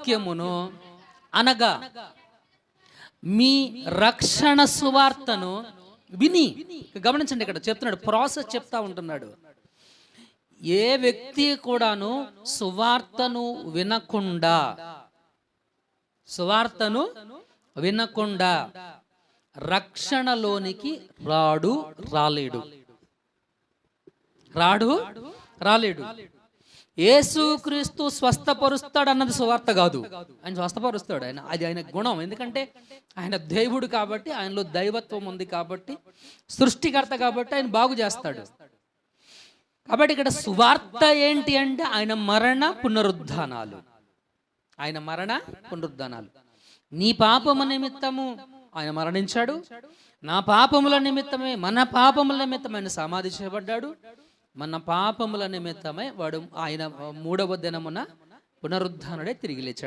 వాక్యమును అనగా మీ రక్షణ సువార్తను విని. గమనించండి, ఇక్కడ చెప్తున్నాడు, ప్రాసెస్ చెప్తా ఉంటున్నాడు. ఏ వ్యక్తి కూడాను సువార్తను వినకుండా రక్షణలోనికి రాలేడు. యేసుక్రీస్తు స్వస్థపరుస్తాడు అన్నది సువార్త కాదు. ఆయన స్వస్థపరుస్తాడు, ఆయన గుణం. ఎందుకంటే ఆయన దేవుడు కాబట్టి, ఆయనలో దైవత్వం ఉంది కాబట్టి, సృష్టికర్త కాబట్టి ఆయన బాగు చేస్తాడు. కాబట్టి ఇక్కడ సువార్త ఏంటి అంటే ఆయన మరణ పునరుద్ధానాలు. నీ పాపము నిమిత్తము ఆయన మరణించాడు, నా పాపముల నిమిత్తమే, మన పాపముల నిమిత్తమే ఆయన సమాధి చేయబడ్డాడు, మన పాపముల నిమిత్తమై ఆయన 3వ దినమున పునరుద్ధానుడే తిరిగి లేచాడు.